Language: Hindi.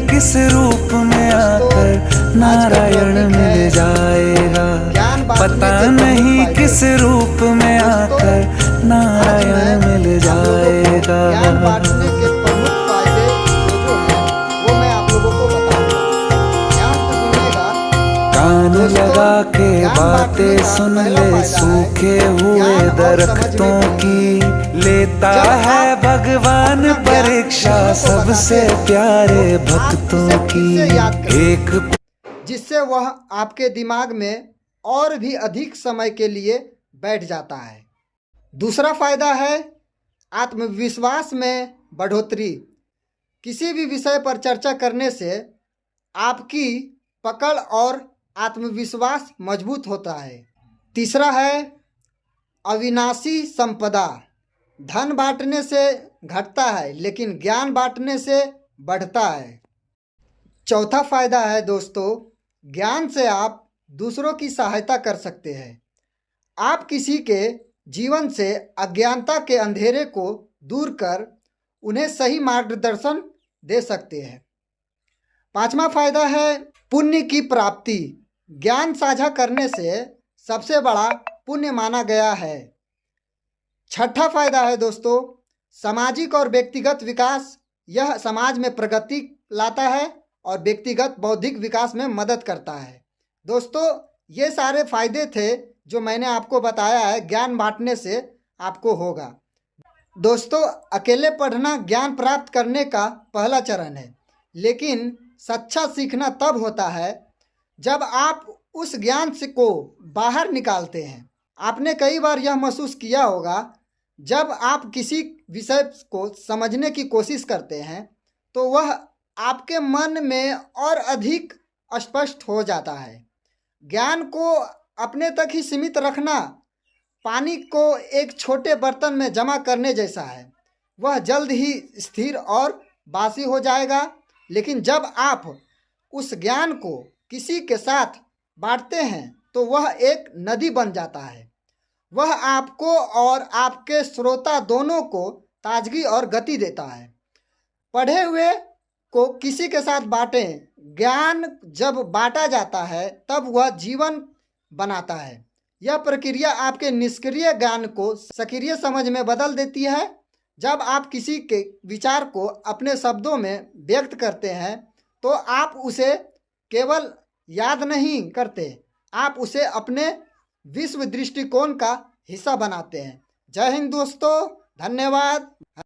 किस रूप में आकर नारायण मिल जाएगा, पता नहीं किस रूप में आकर नारायण मिल जाएगा। ज्ञान बांटने के प्रमुख फायदे जो हैं वो मैं आप लोगों को बताऊंगा, ध्यान से सुनिएगा। कान लगा के बातें सुन ले सूखे हुए दरख्तों की, लेता है भगवान परीक्षा सबसे प्यारे भक्तों की। एक जिससे वह आपके दिमाग में और भी अधिक समय के लिए बैठ जाता है। दूसरा फायदा है आत्मविश्वास में बढ़ोतरी। किसी भी विषय पर चर्चा करने से आपकी पकड़ और आत्मविश्वास मजबूत होता है। तीसरा है अविनाशी संपदा। धन बांटने से घटता है लेकिन ज्ञान बांटने से बढ़ता है। चौथा फायदा है दोस्तों, ज्ञान से आप दूसरों की सहायता कर सकते हैं। आप किसी के जीवन से अज्ञानता के अंधेरे को दूर कर उन्हें सही मार्गदर्शन दे सकते हैं। पांचवा फायदा है पुण्य की प्राप्ति। ज्ञान साझा करने से सबसे बड़ा पुण्य माना गया है। छठा फायदा है दोस्तों सामाजिक और व्यक्तिगत विकास। यह समाज में प्रगति लाता है और व्यक्तिगत बौद्धिक विकास में मदद करता है। दोस्तों ये सारे फायदे थे जो मैंने आपको बताया है ज्ञान बांटने से आपको होगा। दोस्तों अकेले पढ़ना ज्ञान प्राप्त करने का पहला चरण है, लेकिन सच्चा सीखना तब होता है जब आप उस ज्ञान से को बाहर निकालते हैं। आपने कई बार यह महसूस किया होगा जब आप किसी विषय को समझने की कोशिश करते हैं तो वह आपके मन में और अधिक स्पष्ट हो जाता है। ज्ञान को अपने तक ही सीमित रखना पानी को एक छोटे बर्तन में जमा करने जैसा है। वह जल्द ही स्थिर और बासी हो जाएगा, लेकिन जब आप उस ज्ञान को किसी के साथ बांटते हैं तो वह एक नदी बन जाता है। वह आपको और आपके श्रोता दोनों को ताजगी और गति देता है। पढ़े हुए को किसी के साथ बांटें। ज्ञान जब बांटा जाता है तब वह जीवन बनाता है। यह प्रक्रिया आपके निष्क्रिय ज्ञान को सक्रिय समझ में बदल देती है। जब आप किसी के विचार को अपने शब्दों में व्यक्त करते हैं तो आप उसे केवल याद नहीं करते, आप उसे अपने विश्व दृष्टिकोण का हिस्सा बनाते हैं। जय हिंद दोस्तों, धन्यवाद।